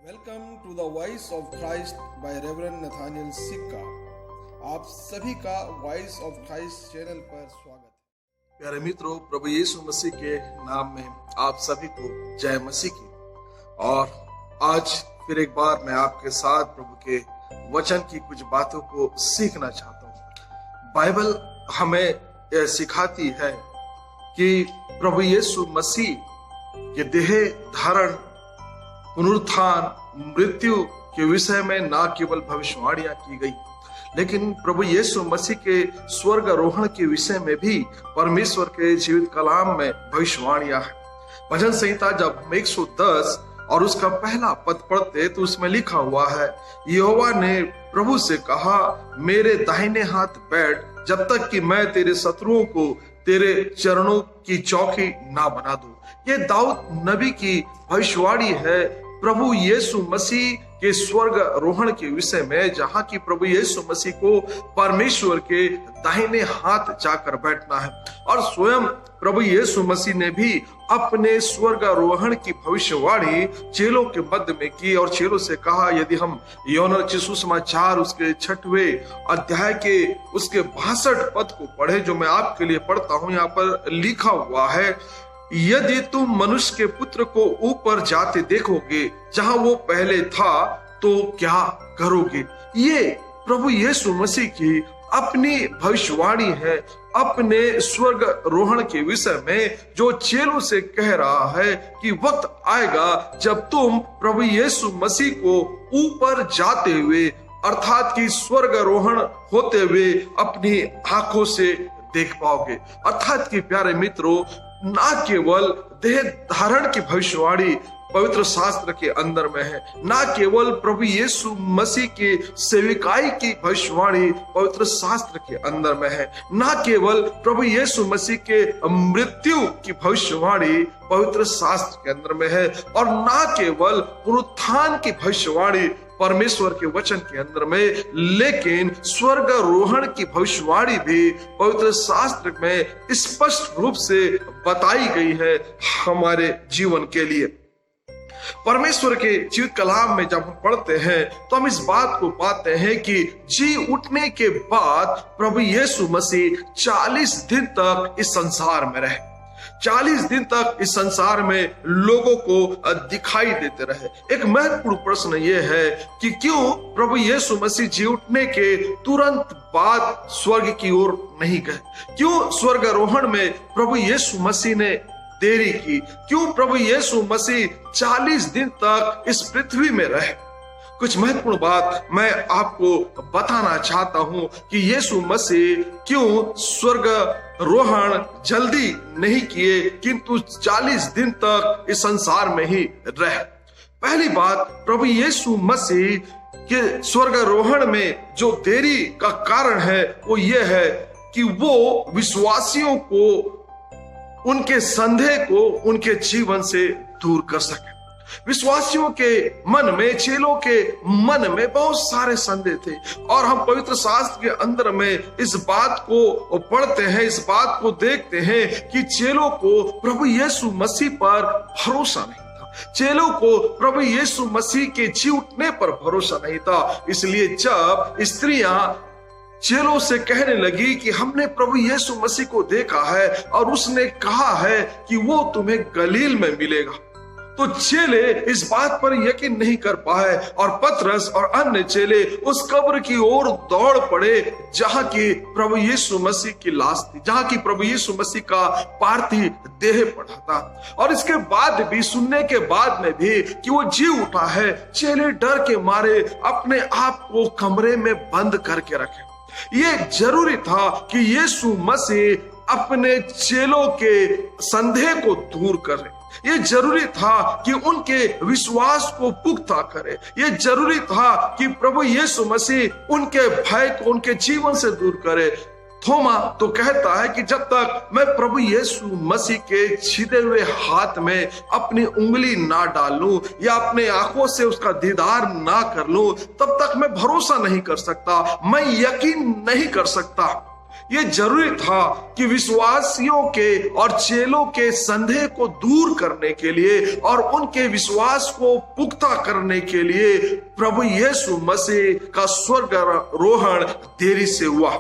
Welcome to the voice of Christ by reverend Nathaniel Sikka. आप सभी का वॉइस ऑफ क्राइस्ट चैनल पर स्वागत है। प्यारे मित्रों, प्रभु यीशु मसीह के नाम में आप सभी को जय मसीह की। और आज फिर एक बार मैं आपके साथ प्रभु के वचन की कुछ बातों को सीखना चाहता हूँ। बाइबल हमें सिखाती है कि प्रभु यीशु मसीह के देह धारण, पुनरुत्थान, मृत्यु के विषय में ना केवल भविष्यवाणियां की गई, लेकिन प्रभु यीशु मसीह के स्वर्ग आरोहण के विषय में भी परमेश्वर के जीवित कलाम में भविष्यवाणियां है। भजन संहिता जब हम 110 और उसका पहला पद पढ़ते तो उसमें लिखा हुआ है, यहोवा ने प्रभु से कहा, मेरे दाहिने हाथ बैठ जब तक कि मैं तेरे शत्रुओं को तेरे चरणों की चौकी ना बना दूं। ये दाऊद नबी की भविष्यवाणी है प्रभु यीशु मसीह के स्वर्ग आरोहण के विषय में, जहां की प्रभु यीशु मसीह को परमेश्वर के दाहिने हाथ जाकर बैठना है। और स्वयं प्रभु यीशु मसीह ने भी अपने स्वर्ग आरोहण की भविष्यवाणी चेलों के मध्य में की और चेलों से कहा, यदि हम यूहन्ना रचित सुसमाचार उसके 6वें अध्याय के उसके 62 पद को पढ़े, जो मैं आपके लिए पढ़ता हूं। यहाँ पर लिखा हुआ है, यदि तुम मनुष्य के पुत्र को ऊपर जाते देखोगे जहां वो पहले था, तो क्या करोगे। ये प्रभु यीशु मसीह की अपनी भविष्यवाणी है अपने स्वर्ग आरोहण के विषय में, जो चेलों से कह रहा है कि वक्त आएगा जब तुम प्रभु यीशु मसीह को ऊपर जाते हुए, अर्थात कि स्वर्ग आरोहण होते हुए अपनी आंखों से देख पाओगे। अर्थात कि प्यारे मित्रों, ना केवल देह धारण की भविष्यवाणी पवित्र शास्त्र के अंदर में है, ना केवल प्रभु यीशु मसीह के सेविकाई की भविष्यवाणी पवित्र शास्त्र के अंदर में है, ना केवल प्रभु यीशु मसीह के मृत्यु की भविष्यवाणी पवित्र शास्त्र के अंदर में है, और ना केवल पुनरुत्थान की भविष्यवाणी परमेश्वर के वचन के अंदर में, लेकिन स्वर्ग आरोहण की भविष्यवाणी भी पवित्र शास्त्र में स्पष्ट रूप से बताई गई है हमारे जीवन के लिए। परमेश्वर के जीवित कलाम में जब हम पढ़ते हैं तो हम इस बात को पाते हैं कि जी उठने के बाद प्रभु यीशु मसीह 40 दिन तक इस संसार में रहे। 40 दिन तक इस संसार में लोगों को दिखाई देते रहे। एक महत्वपूर्ण प्रश्न यह है कि क्यों प्रभु यीशु मसीह जी उठने के तुरंत बाद स्वर्ग की ओर नहीं गए। क्यों स्वर्ग आरोहण में प्रभु यीशु मसीह ने देरी की। क्यों प्रभु यीशु मसीह 40 दिन तक इस पृथ्वी में रहे। कुछ महत्वपूर्ण बात मैं आपको बताना चाहता हूं कि यीशु मसीह क्यों स्वर्ग आरोहण जल्दी नहीं किए, किंतु 40 दिन तक इस संसार में ही रहे। पहली बात, प्रभु यीशु मसीह के स्वर्ग आरोहण में जो देरी का कारण है वो ये है कि वो विश्वासियों को, उनके संदेह को उनके जीवन से दूर कर सके। विश्वासियों के मन में, चेलों के मन में बहुत सारे संदेह थे, और हम पवित्र शास्त्र के अंदर में इस बात को पढ़ते हैं, इस बात को देखते हैं कि चेलों को प्रभु यीशु मसीह पर भरोसा नहीं था। चेलों को प्रभु यीशु मसीह के जी उठने पर भरोसा नहीं था। इसलिए जब स्त्रियां चेलों से कहने लगी कि हमने प्रभु यीशु मसीह को देखा है और उसने कहा है कि वो तुम्हें गलील में मिलेगा, तो चेले इस बात पर यकीन नहीं कर पाए, और पतरस और अन्य चेले उस कब्र की ओर दौड़ पड़े जहां की प्रभु यीशु मसीह की लाश थी, जहां की प्रभु यीशु मसीह का पार्थिव देह पड़ा था। और इसके बाद भी, सुनने के बाद में भी कि वो जी उठा है, चेले डर के मारे अपने आप को कमरे में बंद करके रखे। ये जरूरी था कि यीशु मसीह अपने चेलों के संदेह को दूर करे। ये जरूरी था कि उनके विश्वास को पुख्ता करे। ये जरूरी था कि प्रभु यीशु मसीह उनके भय को उनके जीवन से दूर करे। थोमा तो कहता है कि जब तक मैं प्रभु यीशु मसीह के छिदे हुए हाथ में अपनी उंगली ना डाल लूं या अपने आंखों से उसका दीदार ना कर लूं, तब तक मैं भरोसा नहीं कर सकता, मैं यकीन नहीं कर सकता। ये जरूरी था कि विश्वासियों के और चेलों के संदेह को दूर करने के लिए और उनके विश्वास को पुख्ता करने के लिए प्रभु यीशु मसीह का स्वर्गारोहण देरी से हुआ,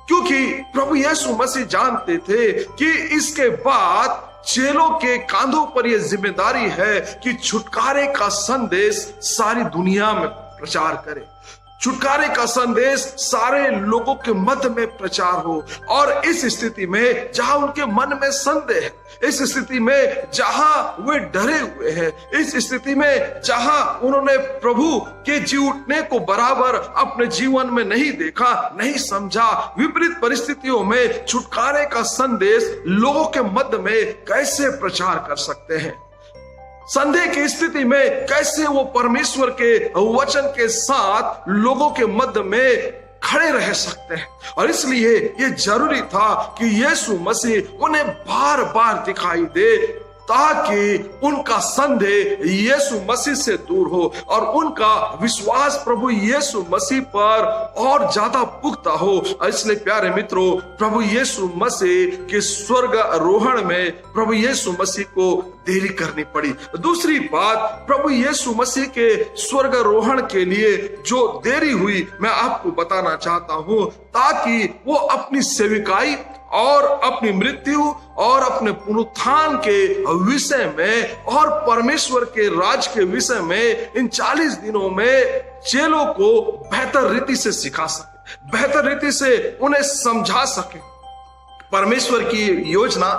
क्योंकि प्रभु यीशु मसीह जानते थे कि इसके बाद चेलों के कांधों पर यह जिम्मेदारी है कि छुटकारे का संदेश सारी दुनिया में प्रचार करे, छुटकारे का संदेश सारे लोगों के मध्य में प्रचार हो। और इस स्थिति में जहां उनके मन में संदेह है, इस स्थिति में जहां वे डरे हुए हैं, इस स्थिति में जहां उन्होंने प्रभु के जी उठने को बराबर अपने जीवन में नहीं देखा, नहीं समझा, विपरीत परिस्थितियों में छुटकारे का संदेश लोगों के मध्य में कैसे प्रचार कर सकते हैं, संदेह की स्थिति में कैसे वो परमेश्वर के वचन के साथ लोगों के मध्य में खड़े रह सकते हैं। और इसलिए ये जरूरी था कि यीशु मसीह उन्हें बार बार दिखाई दे, ताकि उनका संदेह यीशु मसीह से दूर हो और उनका विश्वास प्रभु यीशु मसीह पर और ज्यादा पुख्ता हो। इसलिए प्यारे मित्रों, प्रभु यीशु मसीह के स्वर्ग आरोहण में प्रभु यीशु मसीह को देरी करनी पड़ी। दूसरी बात, प्रभु यीशु मसीह के स्वर्ग आरोहण के लिए जो देरी हुई मैं आपको बताना चाहता हूं, ताकि वो अपनी सेविकाई और अपनी मृत्यु और अपने पुनरुत्थान के विषय में और परमेश्वर के राज के विषय में इन 40 दिनों में चेलों को बेहतर रीति से सिखा सके, बेहतर रीति से उन्हें समझा सके। परमेश्वर की योजना,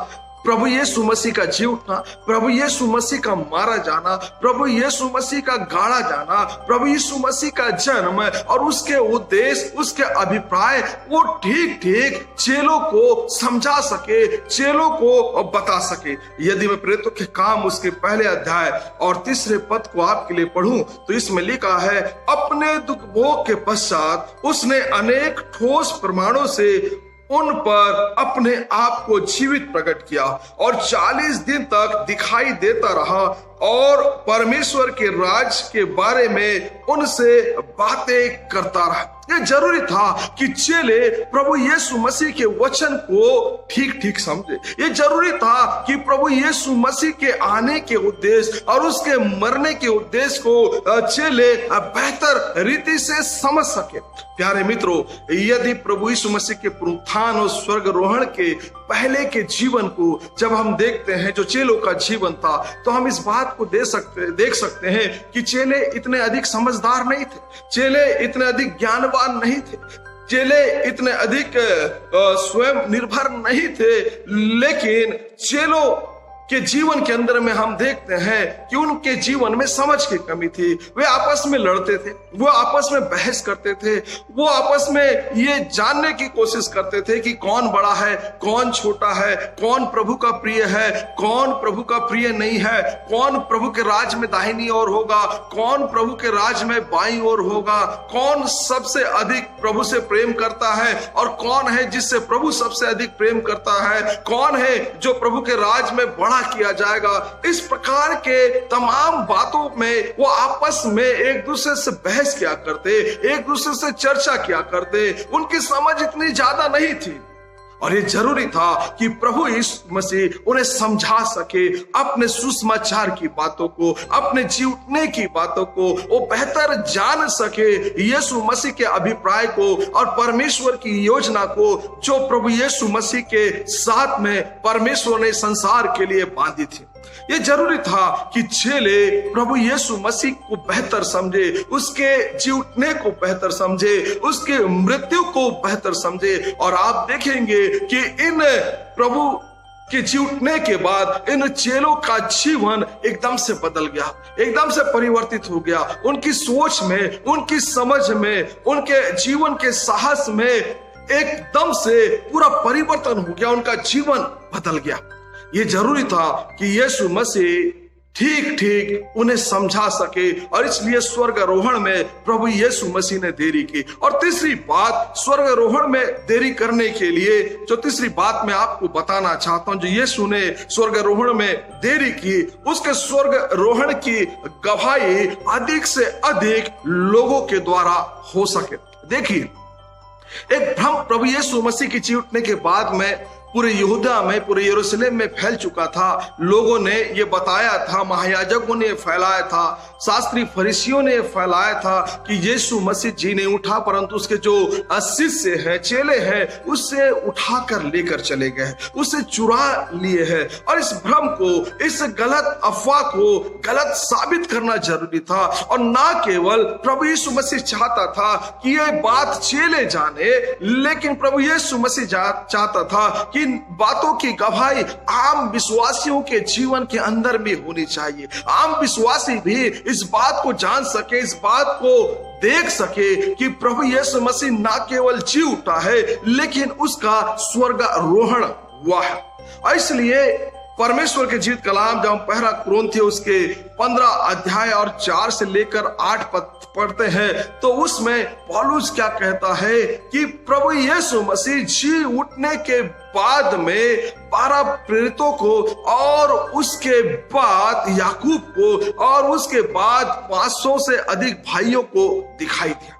प्रभु यीशु मसीह का जी उठना, प्रभु यीशु मसीह का मारा जाना, प्रभु यीशु मसीह का गाड़ा जाना, प्रभु यीशु मसीह का जन्म और उसके उद्देश्य, उसके अभिप्राय वो ठीक ठीक चेलों को समझा सके, चेलों को बता सके। यदि मैं प्रेरितों के काम उसके पहले अध्याय और 3 पद को आपके लिए पढ़ूं तो इसमें लिखा है, अपने दुख भोग के पश्चात उसने अनेक ठोस प्रमाणों से उन पर अपने आप को जीवित प्रकट किया और 40 दिन तक दिखाई देता रहा और परमेश्वर के राज के बारे में उनसे बातें करता रहा। यह जरूरी था कि चेले प्रभु यीशु मसीह के वचन को ठीक ठीक समझे। यह जरूरी था कि प्रभु यीशु मसीह के आने के उद्देश्य और उसके मरने के उद्देश्य को चेले बेहतर रीति से समझ सके। प्यारे मित्रों, यदि प्रभु यीशु मसीह के पुनरुत्थान और स्वर्गारोहण के पहले के जीवन को जब हम देखते हैं, जो चेलों का जीवन था, तो हम इस बात को देख सकते हैं कि चेले इतने अधिक समझदार नहीं थे, चेले इतने अधिक ज्ञानवान नहीं थे, चेले इतने अधिक स्वयं निर्भर नहीं थे। लेकिन चेलों के जीवन के अंदर में हम देखते हैं कि उनके जीवन में समझ की कमी थी। वे आपस में लड़ते थे, वो आपस में बहस करते थे, वो आपस में ये जानने की कोशिश करते थे कि कौन बड़ा है, कौन छोटा है, कौन प्रभु का प्रिय है, कौन प्रभु का प्रिय नहीं है, कौन प्रभु के राज में दाहिनी ओर होगा, कौन प्रभु के राज में बाईं ओर होगा, कौन सबसे अधिक प्रभु से प्रेम करता है और कौन है जिससे प्रभु सबसे अधिक प्रेम करता है, कौन है जो प्रभु के राज में बड़ा किया जाएगा। इस प्रकार के तमाम बातों में वो आपस में एक दूसरे से बहस किया करते, एक दूसरे से चर्चा किया करते। उनकी समझ इतनी ज्यादा नहीं थी और ये जरूरी था कि प्रभु यीशु मसीह उन्हें समझा सके, अपने सुसमाचार की बातों को, अपने जी उठने की बातों को वो बेहतर जान सके, यीशु मसीह के अभिप्राय को और परमेश्वर की योजना को जो प्रभु यीशु मसीह के साथ में परमेश्वर ने संसार के लिए बांधी थी। ये जरूरी था कि चेले प्रभु यीशु मसीह को बेहतर समझे, उसके जी उठने को बेहतर समझे, उसके मृत्यु को बेहतर समझे। और आप देखेंगे कि इन प्रभु के जी उठने के बाद इन चेलों का जीवन एकदम से बदल गया, एकदम से परिवर्तित हो गया। उनकी सोच में, उनकी समझ में, उनके जीवन के साहस में एकदम से पूरा परिवर्तन हो गया, उनका जीवन बदल गया। ये जरूरी था कि यीशु मसीह ठीक ठीक उन्हें समझा सके और इसलिए स्वर्गारोहण में प्रभु यीशु मसीह ने देरी की। और तीसरी बात, स्वर्गारोहण में देरी करने के लिए जो तीसरी बात मैं आपको बताना चाहता हूं, जो यीशु ने स्वर्गारोहण में देरी की, उसके स्वर्गारोहण की गवाही अधिक से अधिक लोगों के द्वारा हो सके। देखिए, एक भ्रम प्रभु यीशु मसीह की जी उठने के बाद में पूरे यहूदा में, पूरे यरूशलेम में फैल चुका था। लोगों ने ये बताया था, महायाजकों ने फैलाया था, शास्त्री फरीसियों ने फैलाया था कि यीशु मसीह जी नहीं उठा, परंतु उसके जो शिष्य हैं, चेले हैं, उससे उठाकर लेकर चले गए, उससे चुरा लिए हैं। और इस भ्रम को, इस गलत अफवाह को गलत साबित करना जरूरी था। और ना केवल प्रभु यीशु मसीह चाहता था कि ये बात चेले जाने, लेकिन प्रभु यीशु मसीह चाहता था कि इन बातों की गवाही आम विश्वासियों के जीवन के अंदर भी होनी चाहिए। आम विश्वासी भी इस बात को जान सके, इस बात को देख सके कि प्रभु यीशु मसीह ना केवल जी उठा है, लेकिन उसका स्वर्गारोहण हुआ है। और इसलिए परमेश्वर के जीवित कलाम जब हम पहला कुरिन्थियों उसके 15 अध्याय और 4 से लेकर 8 पद पढ़ते हैं, तो उसमें पौलुस क्या कहता है कि प्रभु यीशु मसीह जी उठने के बाद में 12 प्रेरितों को और उसके बाद याकूब को और उसके बाद 500 से अधिक भाइयों को दिखाई दिया।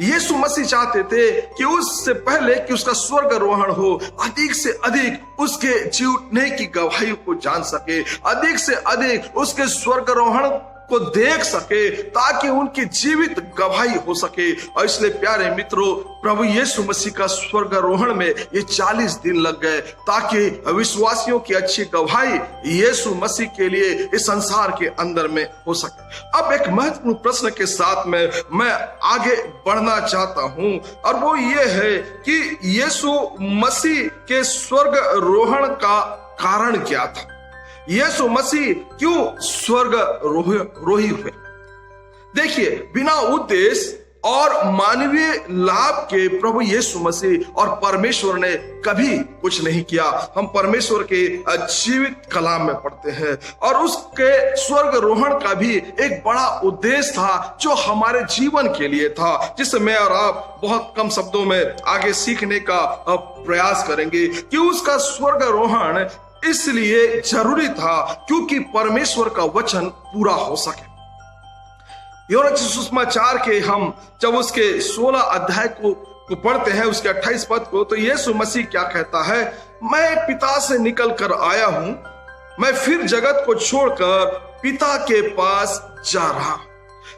यीशु मसीह चाहते थे कि उससे पहले कि उसका स्वर्गारोहण हो, अधिक से अधिक उसके जी उठने की गवाही को जान सके, अधिक से अधिक उसके स्वर्गारोहण को देख सके, ताकि उनकी जीवित गवाही हो सके। और इसलिए प्यारे मित्रों, प्रभु यीशु मसीह का स्वर्गारोहण में ये 40 दिन लग गए, ताकि विश्वासियों की अच्छी गवाही यीशु मसीह के लिए इस संसार के अंदर में हो सके। अब एक महत्वपूर्ण प्रश्न के साथ में मैं आगे बढ़ना चाहता हूं, और वो ये है कि यीशु मसीह के स्वर्गारोहण का कारण क्या था? यीशु मसीह क्यों स्वर्गारोही हुए? देखिए, बिना उद्देश्य और मानवीय लाभ के प्रभु यीशु मसीह और परमेश्वर ने कभी कुछ नहीं किया। हम परमेश्वर के जीवित कलाम में पढ़ते हैं, और उसके स्वर्गारोहण का भी एक बड़ा उद्देश्य था जो हमारे जीवन के लिए था, जिसे मैं और आप बहुत कम शब्दों में आगे सीखने का प्रयास करेंगे कि उसका स्वर्गारोहण इसलिए जरूरी था क्योंकि परमेश्वर का वचन पूरा हो सके। यूहन्ना सुसमाचार के हम जब उसके 16 अध्याय को पढ़ते हैं, उसके 28 पद को, तो यीशु मसीह क्या कहता है? मैं पिता से निकल कर आया हूं, मैं फिर जगत को छोड़कर पिता के पास जा रहा।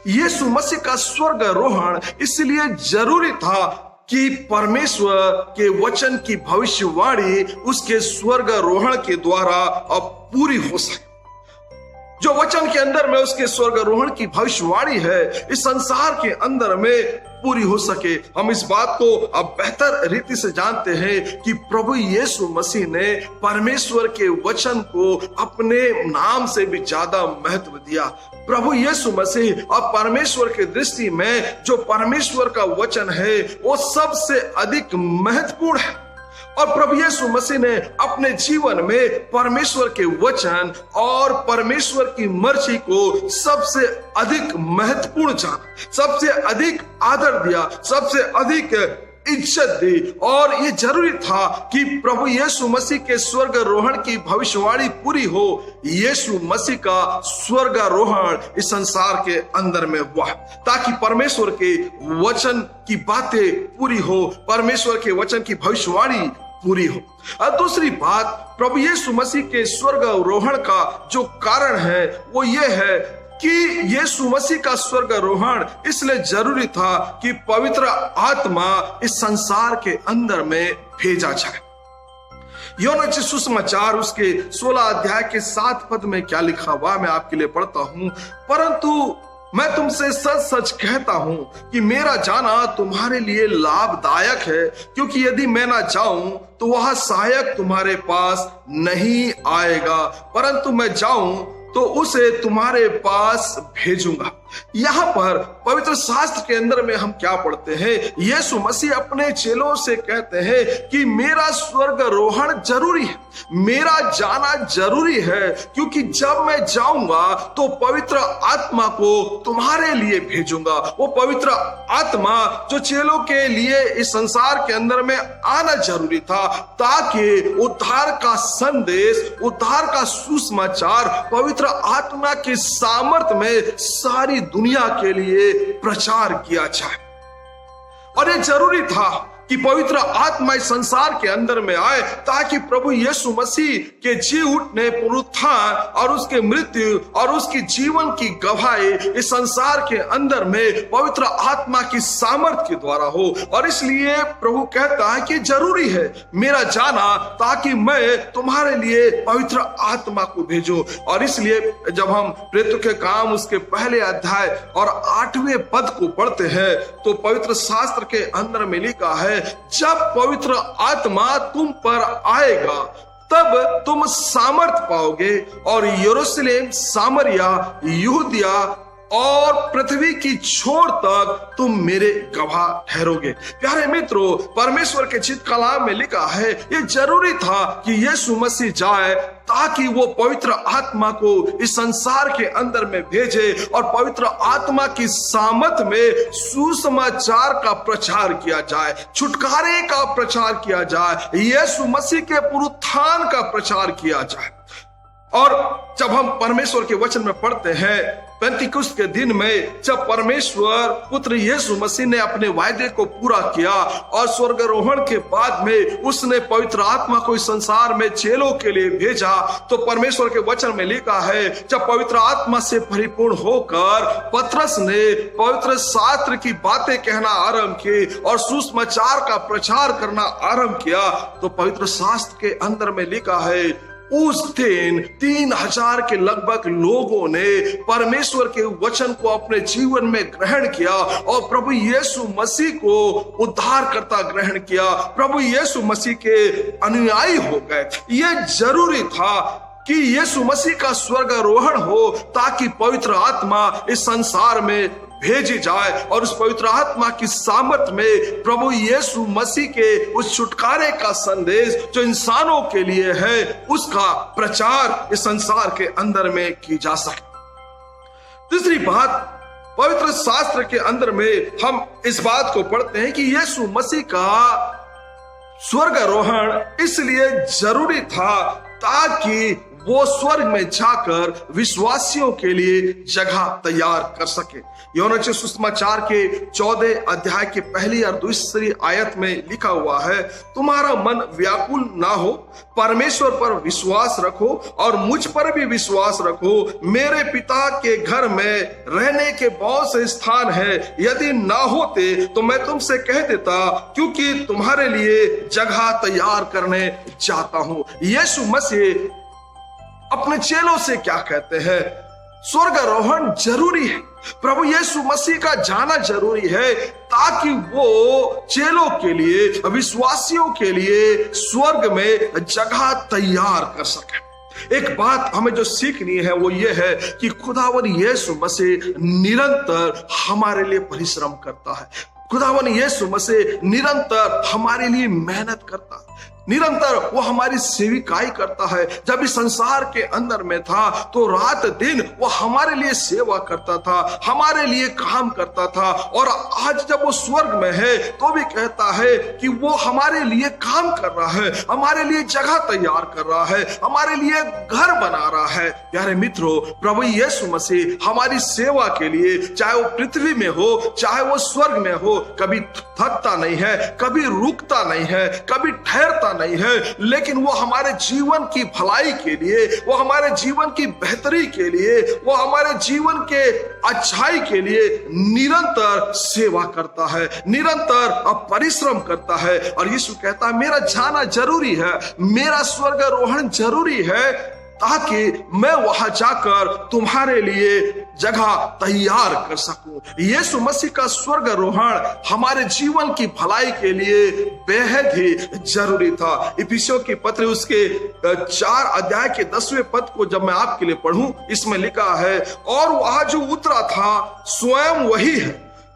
यीशु मसीह का स्वर्गारोहण इसलिए जरूरी था कि परमेश्वर के वचन की भविष्यवाणी उसके स्वर्गारोहण के द्वारा अब पूरी हो सके। जो वचन के अंदर में उसके स्वर्गारोहण की भविष्यवाणी है, इस संसार के अंदर में पूरी हो सके। हम इस बात को अब बेहतर रीति से जानते हैं कि प्रभु यीशु मसीह ने परमेश्वर के वचन को अपने नाम से भी ज्यादा महत्व दिया। प्रभु यीशु मसीह और परमेश्वर के दृष्टि में जो परमेश्वर का वचन है वो सबसे अधिक महत्वपूर्ण है। और प्रभु यीशु मसीह ने अपने जीवन में परमेश्वर के वचन और परमेश्वर की मर्जी को सबसे अधिक महत्वपूर्ण जाना, सबसे अधिक आदर दिया, सबसे अधिक इज्जत दी। और ये जरूरी था कि प्रभु यीशु मसीह के स्वर्गारोहण की भविष्यवाणी पूरी हो। यीशु मसीह का स्वर्गारोहण इस संसार के अंदर में हुआ ताकि परमेश्वर के वचन की बातें पूरी हो, परमेश्वर के वचन की भविष्यवाणी पूरी हो। और दूसरी बात, प्रभु यीशु मसीह के स्वर्गारोहण का जो कारण है वो ये है कि यीशु मसीह का स्वर्गारोहण इसलिए जरूरी था कि पवित्र आत्मा इस संसार के अंदर में भेजा जाए। यूहन्ना सुसमाचार उसके 16 अध्याय के 7 पद में क्या लिखा हुआ मैं आपके लिए पढ़ता हूं। परंतु मैं तुमसे सच सच कहता हूं कि मेरा जाना तुम्हारे लिए लाभदायक है, क्योंकि यदि मैं ना जाऊं तो वह सहायक तुम्हारे पास नहीं आएगा, परंतु मैं जाऊं तो उसे तुम्हारे पास भेजूंगा। यहाँ पर पवित्र शास्त्र के अंदर में हम क्या पढ़ते हैं? यीशु मसीह अपने चेलों से कहते हैं कि मेरा स्वर्गारोहण जरूरी है, मेरा जाना जरूरी है, क्योंकि जब मैं जाऊंगा तो पवित्र आत्मा को तुम्हारे लिए भेजूंगा। वो पवित्र आत्मा जो चेलों के लिए इस संसार के अंदर में आना जरूरी था, ताकि उद्धार का संदेश, उद्धार का सुसमाचार पवित्र आत्मा के सामर्थ्य में सारी दुनिया के लिए प्रचार किया जाए। और ये जरूरी था कि पवित्र आत्मा इस संसार के अंदर में आए, ताकि प्रभु यीशु मसीह के जी उठने, पुनरुत्थान और उसके मृत्यु और उसकी जीवन की गवाही इस संसार के अंदर में पवित्र आत्मा की सामर्थ्य के द्वारा हो। और इसलिए प्रभु कहता है कि जरूरी है मेरा जाना, ताकि मैं तुम्हारे लिए पवित्र आत्मा को भेजूं। और इसलिए जब हम प्रेरितों के काम उसके पहले अध्याय और 8वें पद को पढ़ते हैं तो पवित्र शास्त्र के अंदर में लिखा है, जब पवित्र आत्मा तुम पर आएगा तब तुम सामर्थ पाओगे और यरूशलेम, सामरिया, यहूदिया और पृथ्वी की छोर तक तुम मेरे गवाह ठहरोगे। प्यारे मित्रों, परमेश्वर के चित्त कलाम में लिखा है ये जरूरी था कि यीशु मसीह जाए, ताकि वो पवित्र आत्मा को इस संसार के अंदर में भेजे और पवित्र आत्मा की सामर्थ में सुसमाचार का प्रचार किया जाए, छुटकारे का प्रचार किया जाए, यीशु मसीह के पुनरुत्थान का प्रचार किया जाए। और जब हम परमेश्वर के वचन में पढ़ते हैं, पेंतिकुस्त के दिन में जब परमेश्वर पुत्र यीशु मसीह ने अपने वायदे को पूरा किया और स्वर्गारोहण के बाद में उसने पवित्र आत्मा को इस संसार में चेलों के लिए भेजा, तो परमेश्वर के वचन में लिखा है, जब पवित्र आत्मा से परिपूर्ण होकर पतरस ने पवित्र शास्त्र की बातें कहना आरंभ की और सुसमाचार का प्रचार करना आरंभ किया, तो पवित्र शास्त्र के अंदर में लिखा है उस दिन 3000 के लगभग लोगों ने परमेश्वर के वचन को अपने जीवन में ग्रहण किया और प्रभु यीशु मसीह को उद्धारकर्ता ग्रहण किया, प्रभु यीशु मसीह के अनुयायी हो गए। यह जरूरी था कि यीशु मसीह का स्वर्गारोहण हो, ताकि पवित्र आत्मा इस संसार में भेजी जाए और उस पवित्र आत्मा की सामर्थ में प्रभु यीशु मसीह के उस छुटकारे का संदेश जो इंसानों के लिए है, उसका प्रचार इस संसार के अंदर में की जा सके। तीसरी बात, पवित्र शास्त्र के अंदर में हम इस बात को पढ़ते हैं कि यीशु मसीह का स्वर्गारोहण इसलिए जरूरी था ताकि वो स्वर्ग में जाकर विश्वासियों के लिए जगह तैयार कर सके। यूहन्ना सुसमाचार के 14 अध्याय के पहली और दूसरी आयत में लिखा हुआ है, तुम्हारा मन व्याकुल ना हो, परमेश्वर पर विश्वास रखो और मुझ पर भी विश्वास रखो। मेरे पिता के घर में रहने के बहुत से स्थान है, यदि ना होते तो मैं तुमसे कह देता, क्योंकि तुम्हारे लिए जगह तैयार करने जाता हूं। यीशु मसीह अपने चेलों से क्या कहते हैं? स्वर्गारोहण जरूरी है, प्रभु यीशु मसीह का जाना जरूरी है, ताकि वो चेलों के लिए, विश्वासियों के लिए स्वर्ग में जगह तैयार कर सके। एक बात हमें जो सीखनी है वो ये है कि खुदावन यीशु मसीह निरंतर हमारे लिए परिश्रम करता है। खुदावन यीशु मसीह निरंतर हमारे लिए मेहनत करता है, निरंतर वो हमारी सेविकाई करता है। जब इस संसार के अंदर में था तो रात दिन वो हमारे लिए सेवा करता था, हमारे लिए काम करता था, और आज जब वो स्वर्ग में है तो भी कहता है कि वो हमारे लिए काम कर रहा है, हमारे लिए जगह तैयार कर रहा है, हमारे लिए घर बना रहा है। प्यारे मित्रों, प्रभु यीशु मसीह हमारी सेवा के लिए, चाहे वो पृथ्वी में हो चाहे वो स्वर्ग में हो, कभी थकता नहीं है, कभी रुकता नहीं है, कभी ठहरता नहीं है, लेकिन वो हमारे जीवन की भलाई के लिए, वो हमारे जीवन की बेहतरी के लिए, वो हमारे जीवन के अच्छाई के लिए निरंतर सेवा करता है, निरंतर परिश्रम करता है। और यीशु कहता है मेरा जाना जरूरी है, मेरा स्वर्गारोहण जरूरी है, ताकि मैं वहां जाकर तुम्हारे लिए जगह तैयार कर सकूं। यीशु मसीह का स्वर्गारोहण हमारे जीवन की भलाई के लिए बेहद ही जरूरी था। इफिसियों की पत्र उसके 4 अध्याय के 10वें पद को जब मैं आपके लिए पढ़ूं, इसमें लिखा है, और वहां जो उतरा था स्वयं वही है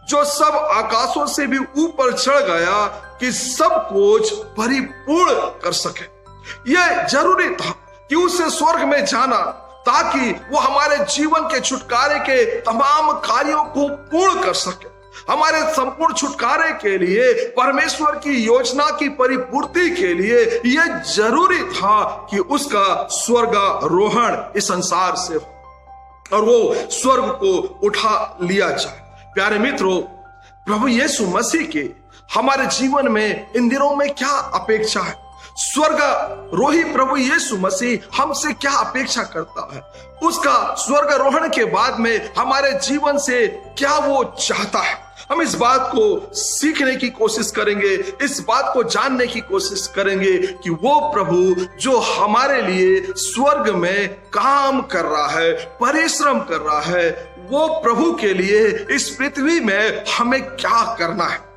जो सब आकाशों से भी ऊपर चढ़ गया कि सब कुछ परिपूर्ण कर सके। यह जरूरी था कि उसे स्वर्ग में जाना, ताकि वो हमारे जीवन के छुटकारे के तमाम कार्यों को पूर्ण कर सके। हमारे संपूर्ण छुटकारे के लिए, परमेश्वर की योजना की परिपूर्ति के लिए यह जरूरी था कि उसका स्वर्गारोहण इस संसार से हो और वो स्वर्ग को उठा लिया जाए। प्यारे मित्रों, प्रभु यीशु मसीह के हमारे जीवन में इन दिनों में क्या अपेक्षा है। स्वर्गारोही प्रभु यीशु मसीह हमसे क्या अपेक्षा करता है, उसका स्वर्गारोहण के बाद में हमारे जीवन से क्या वो चाहता है। हम इस बात को सीखने की कोशिश करेंगे, इस बात को जानने की कोशिश करेंगे कि वो प्रभु जो हमारे लिए स्वर्ग में काम कर रहा है, परिश्रम कर रहा है, वो प्रभु के लिए इस पृथ्वी में हमें क्या करना है।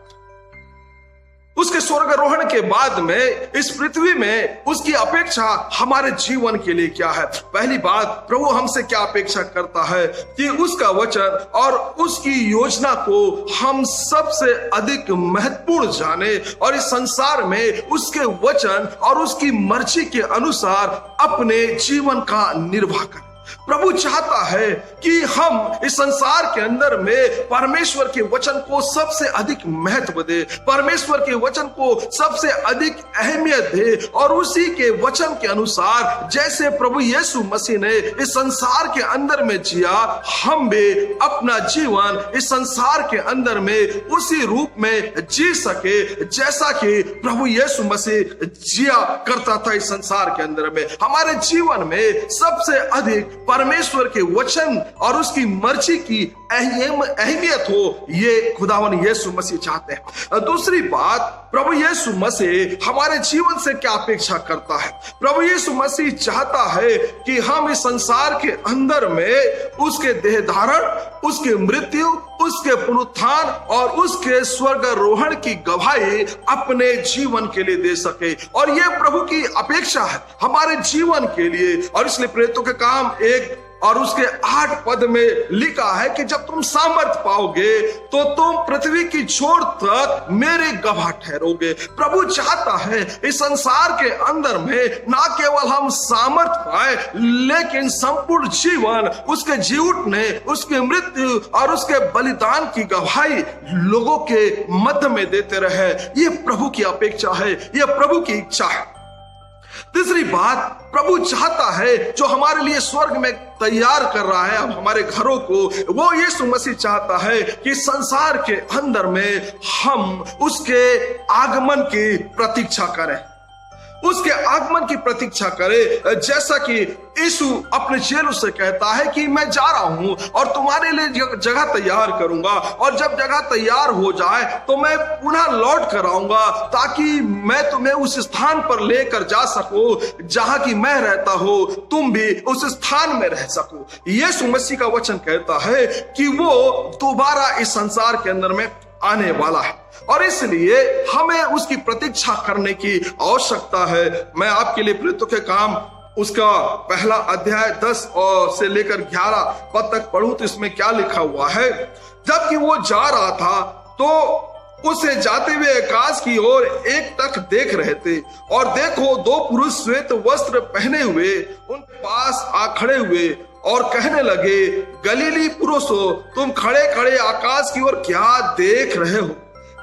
उसके स्वर्गारोहण के बाद में इस पृथ्वी में उसकी अपेक्षा हमारे जीवन के लिए क्या है। पहली बात, प्रभु हमसे क्या अपेक्षा करता है कि उसका वचन और उसकी योजना को हम सबसे अधिक महत्वपूर्ण जाने और इस संसार में उसके वचन और उसकी मर्जी के अनुसार अपने जीवन का निर्वाह करें। प्रभु चाहता है कि हम इस संसार के अंदर में परमेश्वर के वचन को सबसे अधिक महत्व दे, परमेश्वर के वचन को सबसे अधिक अहमियत दे और उसी के वचन के अनुसार जैसे प्रभु यीशु मसीह ने इस संसार के अंदर में जिया, हम भी अपना जीवन इस संसार के अंदर में उसी रूप में जी सके जैसा कि प्रभु यीशु मसीह जिया करता था इस संसार के अंदर में। हमारे जीवन में सबसे अधिक परमेश्वर के वचन और उसकी मर्जी की अहमियत हो, ये खुदावन यीशु मसीह चाहते हैं। दूसरी बात, प्रभु यीशु मसीह हमारे जीवन से क्या अपेक्षा करता है। प्रभु यीशु मसीह चाहता है कि हम इस संसार के अंदर में उसके देह धारण, उसके मृत्यु, उसके पुनरुत्थान और उसके स्वर्गारोहण की गवाही अपने जीवन के लिए दे सके। और यह प्रभु की अपेक्षा है हमारे जीवन के लिए। और इसलिए प्रेरितों के काम 1 और उसके 8 पद में लिखा है कि जब तुम सामर्थ पाओगे तो तुम पृथ्वी की छोर तक मेरे गवाह ठहरोगे। प्रभु चाहता है इस संसार के अंदर में ना केवल हम सामर्थ पाए, लेकिन संपूर्ण जीवन उसके जी उठने, उसके मृत्यु और उसके बलिदान की गवाही लोगों के मध्य में देते रहे। यह प्रभु की अपेक्षा है, यह प्रभु की इच्छा है। तीसरी बात, प्रभु चाहता है जो हमारे लिए स्वर्ग में तैयार कर रहा है अब हमारे घरों को, वो यीशु मसीह चाहता है कि संसार के अंदर में हम उसके आगमन की प्रतीक्षा करें, उसके आगमन की प्रतीक्षा करें। जैसा कि यीशु अपने चेलों से कहता है कि मैं जा रहा हूं और तुम्हारे लिए जगह तैयार करूंगा, और जब जगह तैयार हो जाए तो मैं पुनः लौट कर आऊंगा ताकि मैं तुम्हें उस स्थान पर लेकर जा सकूं जहां की मैं रहता हूं, तुम भी उस स्थान में रह सको। यीशु मसीह का वचन कहता है कि वो दोबारा इस संसार के अंदर में आने वाला है और इसलिए हमें उसकी प्रतीक्षा करने की आवश्यकता है। मैं आपके लिए प्रेरितों के काम उसका पहला अध्याय 10 से लेकर 11 पद तक पढ़ूं तो इसमें क्या लिखा हुआ है। जबकि वो जा रहा था तो उसे जाते हुए आकाश की ओर एक टक देख रहे थे, और देखो 2 पुरुष श्वेत वस्त्र पहने हुए उनके पास आ खड़े हुए और कहने लगे, गलीली पुरुषों, तुम खड़े खड़े आकाश की ओर क्या देख रहे हो?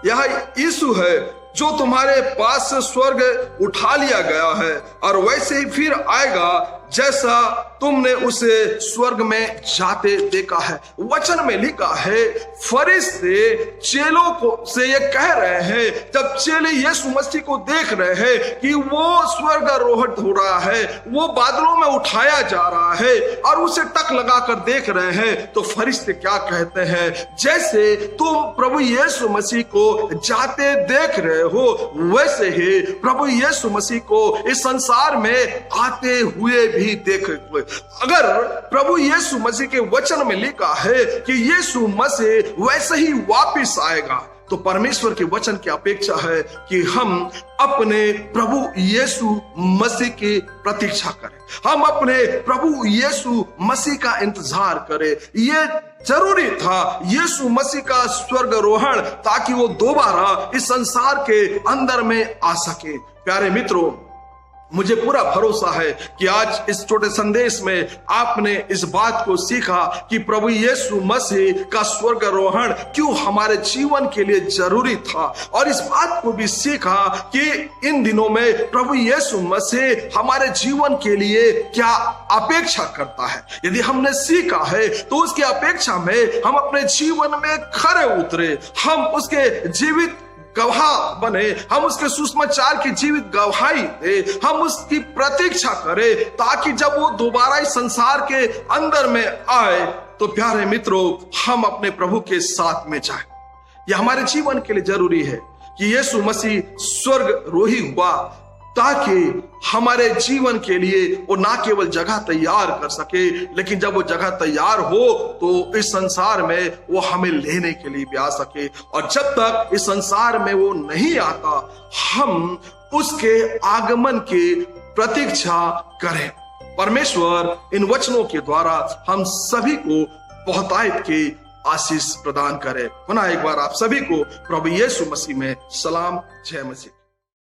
यह यीशु है जो तुम्हारे पास से स्वर्ग उठा लिया गया है, और वैसे ही फिर आएगा जैसा तुमने उसे स्वर्ग में जाते देखा है। वचन में लिखा है, फरिश्ते चेलों को से ये कह रहे हैं, जब चेले यीशु मसीह को देख रहे हैं कि वो स्वर्गारोहण हो रहा है, वो बादलों में उठाया जा रहा है और उसे टक लगाकर देख रहे हैं, तो फरिश्ते क्या कहते हैं, जैसे तुम प्रभु यीशु मसीह को जाते देख रहे हो, वैसे ही प्रभु यीशु मसीह को इस संसार में आते हुए भी देखे हुए। अगर प्रभु यीशु मसीह के वचन में लिखा है कि यीशु मसीह वैसे ही वापस आएगा, तो परमेश्वर के वचन की अपेक्षा है कि हम अपने प्रभु यीशु मसीह की प्रतीक्षा करें, हम अपने प्रभु यीशु मसीह का इंतजार करें। ये जरूरी था यीशु मसीह का स्वर्गारोहण, ताकि वो दोबारा इस संसार के अंदर में आ सके। प्यारे मित्रों, मुझे पूरा भरोसा है कि आज इस छोटे संदेश में आपने इस बात को सीखा कि प्रभु यीशु मसीह का स्वर्गारोहण क्यों हमारे जीवन के लिए जरूरी था, और इस बात को भी सीखा कि इन दिनों में प्रभु यीशु मसीह हमारे जीवन के लिए क्या अपेक्षा करता है। यदि हमने सीखा है तो उसकी अपेक्षा में हम अपने जीवन में खरे उतरे, हम उसके जीवित गवाह बने, हम उसके सुसमाचार की जीवित गवाही दे, हम उसकी प्रतीक्षा करें, ताकि जब वो दोबारा इस संसार के अंदर में आए तो प्यारे मित्रों हम अपने प्रभु के साथ में जाए। यह हमारे जीवन के लिए जरूरी है कि यीशु मसीह स्वर्गरोही हुआ ताकि हमारे जीवन के लिए वो ना केवल जगह तैयार कर सके, लेकिन जब वो जगह तैयार हो तो इस संसार में वो हमें लेने के लिए भी आ सके। और जब तक इस संसार में वो नहीं आता हम उसके आगमन की प्रतीक्षा करें। परमेश्वर इन वचनों के द्वारा हम सभी को बहुतायत की आशीष प्रदान करे। पुनः एक बार आप सभी को प्रभु यीशु मसीह में सलाम, जय मसीह।